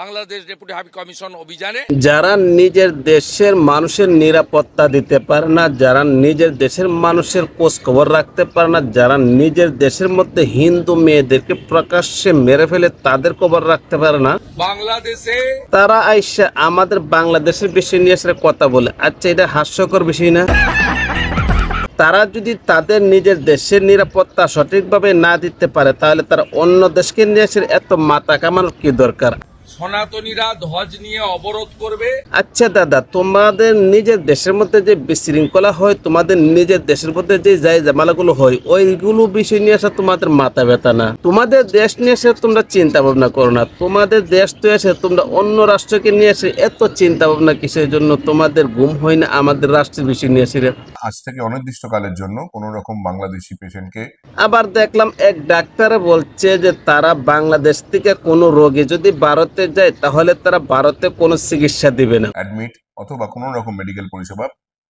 Bangladesh deputy high commission অভিযানে যারা নিজের দেশের মানুষের নিরাপত্তা দিতে পারে না, যারা নিজের দেশের মানুষের খোঁজ খবর রাখতে পারে না, যারা নিজের দেশের মধ্যে হিন্দু মেয়েদেরকে প্রকাশ্যে মেরে ফেলে তাদের খবর রাখতে পারে না, বাংলাদেশে তারা আইসা আমাদের বাংলাদেশের বিষয় নিয়ে এসে কথা বলে। আচ্ছা, এটা হাস্যকর বিষয় না? তারা যদি তাদের নিজের দেশের নিরাপত্তা সঠিকভাবে না দিতে পারে তাহলে তারা অন্য দেশকে নিয়ে এসে এত মাথা কামানোর কি দরকার? সনাতনীরা ধ্বজ নিয়ে অবরোধ করবে। আচ্ছা দাদা, তোমাদের নিজের দেশের মধ্যে যে বিশৃঙ্খলা হয়, তোমাদের নিজের দেশের মধ্যে যে যাই ঝামেলাগুলো হয়, ওইগুলো বিষয় নিয়ে আসা তোমাদের মাথা ব্যথা না? তোমাদের দেশ নিয়ে এসে তোমরা চিন্তা ভাবনা করো না? তোমাদের দেশ তো এসে তোমরা অন্য রাষ্ট্রকে নিয়ে এসে এত চিন্তা ভাবনা কিসের জন্য? তোমাদের ঘুম হয় না আমাদের রাষ্ট্রের বিষয় নিয়ে এসে? আজ থেকে অনির্দিষ্টকালের জন্য কোন রকম বাংলাদেশি পেশেন্টকে আবার দেখলাম এক ডাক্তার বলছে যে তারা বাংলাদেশ থেকে কোনো রোগী যদি ভারতে যায় তাহলে তারা ভারতে কোনো চিকিৎসা দিবে না, অ্যাডমিট অথবা কোন রকম মেডিকেল পরিষেবা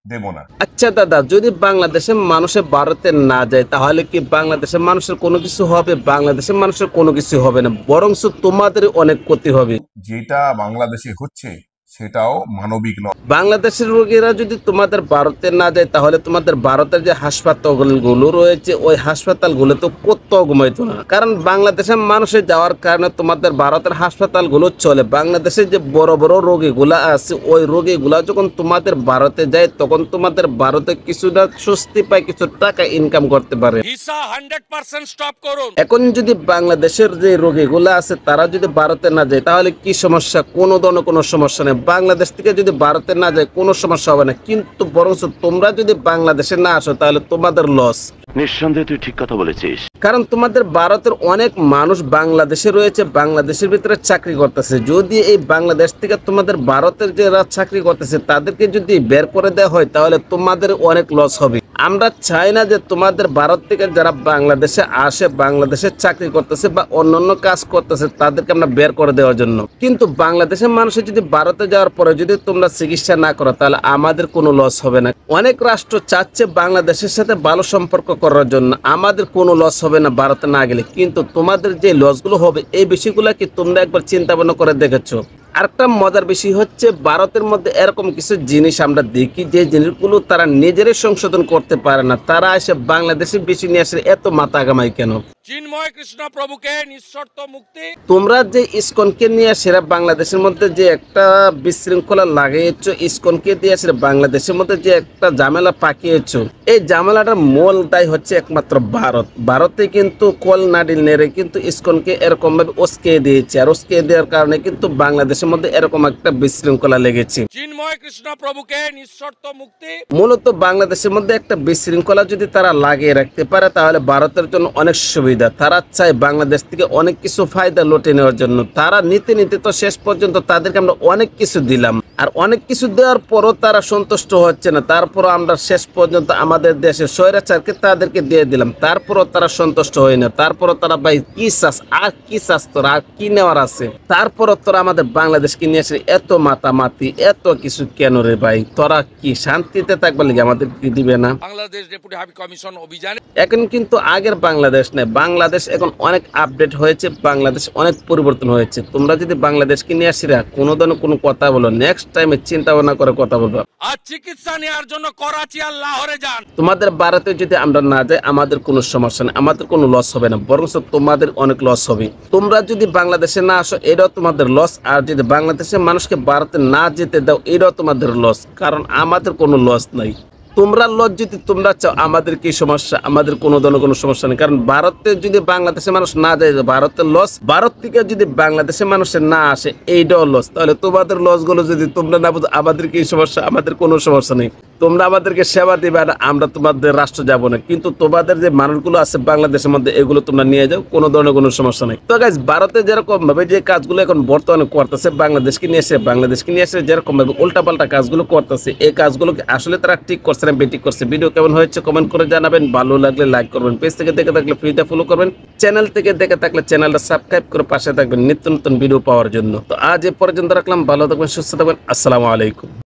দেব না। আচ্ছা দাদা, যদি বাংলাদেশের মানুষের ভারতে না যায় তাহলে কি বাংলাদেশের মানুষের কোনো কিছু হবে? বাংলাদেশের মানুষের কোনো কিছু হবে না, বরঞ্চ তোমাদের অনেক ক্ষতি হবে। যেটা বাংলাদেশে হচ্ছে সেটাও মানবিক নয়। বাংলাদেশের রোগীরা যদি তোমাদের ভারতে না যায় তাহলে তোমাদের ভারতের যে হাসপাতালগুলো রয়েছে ওই হাসপাতালগুলো তো কোথাও ঘুমাইতো না, কারণ বাংলাদেশের মানুষের যাওয়ার কারণে তোমাদের ভারতের হাসপাতালগুলো চলে। বাংলাদেশে যে বড় বড় রোগীগুলা আছে ওই রোগীগুলা যখন তোমাদের ভারতে যায় তখন তোমাদের ভারতে কিছুটা স্বস্তি পায়, কিছু টাকা ইনকাম করতে পারে। ভিসা 100% স্টপ করুন। এখন যদি বাংলাদেশের যে রোগীগুলা আছে তারা যদি ভারতে না যায় তাহলে কি সমস্যা? কোনো ধরনের কোনো সমস্যা নেই। বাংলাদেশ থেকে যদি ভারতে না যায় কোনো সমস্যা হবে না, কিন্তু বরঞ্চ তোমরা যদি বাংলাদেশে না আসো তাহলে তোমাদের লস। নিঃসন্দেহে তুই ঠিক কথা বলেছিস। কারণ তোমাদের ভারতের অনেক মানুষ বাংলাদেশে রয়েছে, বাংলাদেশের ভিতরে চাকরি করতেছে। যদি এই বাংলাদেশ থেকে তোমাদের ভারতের যারা চাকরি করতেছে তাদেরকে যদি বের করে দেওয়া হয় তাহলে তোমাদের অনেক লস হবে। আমরা চাই না যে তোমাদের ভারত থেকে যারা বাংলাদেশে আসে, বাংলাদেশে চাকরি করতেছে বা অন্যান্য কাজ করতেছে তাদেরকে আমরা বের করে দেওয়ার জন্য। কিন্তু বাংলাদেশের মানুষের যদি ভারতে যাওয়ার পরে যদি তোমরা চিকিৎসা না করো তাহলে আমাদের কোনো লস হবে না। অনেক রাষ্ট্র চাচ্ছে বাংলাদেশের সাথে ভালো সম্পর্ক করার জন্য, আমাদের কোনো লস হবে না ভারতে না গেলে। কিন্তু তোমাদের যে লসগুলো হবে এই বিষয়গুলো কি তোমরা একবার চিন্তা ভাবনা করে দেখেছো? আরেকটা মজার বিষয় হচ্ছে ভারতের মধ্যে এরকম কিছু জিনিস আমরা দেখি যে জিনিসগুলো তারা নিজেরাই সংশোধন করতে পারে না, তারা এসে বাংলাদেশের বিষয় নিয়ে আসে এত মাথা গামাই কেন? চিন্ময় কৃষ্ণ প্রভুকে নিঃশর্ত মুক্তি। তোমরা যে ইসকনকে নিয়ে সেরা বাংলাদেশের মধ্যে যে একটা বিশৃঙ্খলা লাগিয়েছো, ইসকনকে দিয়ে সেরা বাংলাদেশের মধ্যে যে একটা ঝামেলা পাকিয়েছো, এই ঝামেলাটার মূল দায় হচ্ছে একমাত্র ভারত। ভারতে কিন্তু কল নাডিল নেড়ে কিন্তু ইসকনকে এরকম ভাবে উস্কে দিয়েছে, আর উস্কে দেওয়ার কারণে কিন্তু বাংলাদেশের মধ্যে এরকম একটা বিশৃঙ্খলা লেগেছে। চিন্ময় কৃষ্ণ প্রভুকে নিঃশর্ত মুক্তি। মূলত বাংলাদেশের মধ্যে একটা বিশৃঙ্খলা যদি তারা লাগিয়ে রাখতে পারে তাহলে ভারতের জন্য অনেক সুবিধা। তারা চায় বাংলাদেশ থেকে অনেক কিছু ফায়দা লুটে নেওয়ার জন্য। তারা নিতে নিতে তো শেষ পর্যন্ত তাদেরকে আমরা অনেক কিছু দিলাম, আর অনেক কিছু দেওয়ার পরও তারা সন্তুষ্ট হচ্ছে না। তারপরও আমরা শেষ পর্যন্ত আমাদের দেশের স্বৈরাচারকে তাদেরকে দিয়ে দিলাম, তারপরও তারা সন্তুষ্ট হয় না। তারপরও তারা ভাই কি চাস, আর কি চাস তোরা, আর কি নেওয়ার আছে? তারপরও তোরা আমাদের বাংলাদেশকে নিয়ে আসে এত মাতামাতি, এত কিছু কেন রে ভাই? তোরা কি শান্তিতে থাকবে নাকি? আমাদের কি দিবে না? বাংলাদেশ ডেপুটি হাই কমিশন অভিযানে এখন কিন্তু আগের বাংলাদেশ নেই, বাংলাদেশ এখন অনেক আপডেট হয়েছে, বাংলাদেশ অনেক পরিবর্তন হয়েছে। তোমরা যদি বাংলাদেশকে নিয়ে আসিরা কোনো ধরনের কোনো কথা বলো, নেক্সট টাইমে চিন্তা ভাবনা করে কথা বলবো। আর চিকিৎসা নেওয়ার জন্য করাচি আর লাহোরে যান। তোমাদের ভারতে যদি আমরা না যাই আমাদের কোনো সমস্যা নেই, আমাদের কোনো লস হবে না, বরং তোমাদের অনেক লস হবে। তোমরা যদি বাংলাদেশে না আসো এটাও তোমাদের লস, আর যদি বাংলাদেশের মানুষকে ভারতে না যেতে দাও এটাও তোমাদের লস, কারণ আমাদের কোনো লস নাই। তোমরা লস যদি তোমরা চাও, আমাদের কি সমস্যা? আমাদের কোনো ধরনের কোনো সমস্যা নেই, কারণ ভারতে যদি বাংলাদেশের মানুষ না যায় ভারতের লস, ভারত থেকে যদি বাংলাদেশের মানুষের না আসে এইটাও লস। তাহলে তোমাদের লস গুলো যদি তোমরা না বুঝো আমাদের কি সমস্যা? আমাদের কোনো সমস্যা নেই। তোমরা আমাদেরকে সেবা দিবে না, আমরা তোমাদের রাষ্ট্র যাব না, কিন্তু তোমাদের যে মানুষগুলো আছে বাংলাদেশের মধ্যে এগুলো তোমরা নিয়ে যাও, কোনো ধরনের কোনো সমস্যা নেই। তো গাইস, ভারতে যেরকম ভাবে যে কাজগুলো এখন বর্তমানে করতেছে বাংলাদেশকে নিয়ে এসে যেরকম ভাবে উল্টাপাল্টা কাজগুলো করতেছে, এই কাজগুলোকে আসলে তারা ঠিক করছে না বেঠিক করছে? ভিডিও কেমন হয়েছে কমেন্ট করে জানাবেন, ভালো লাগলে লাইক করবেন, পেজ থেকে দেখে থাকলে পেজটা ফলো করবেন, চ্যানেল থেকে দেখে থাকলে চ্যানেলটা সাবস্ক্রাইব করে পাশে থাকবেন নিত্য নতুন ভিডিও পাওয়ার জন্য। তো আজ এ পর্যন্ত রাখলাম, ভালো থাকবেন, সুস্থ থাকবেন, আসসালামু আলাইকুম।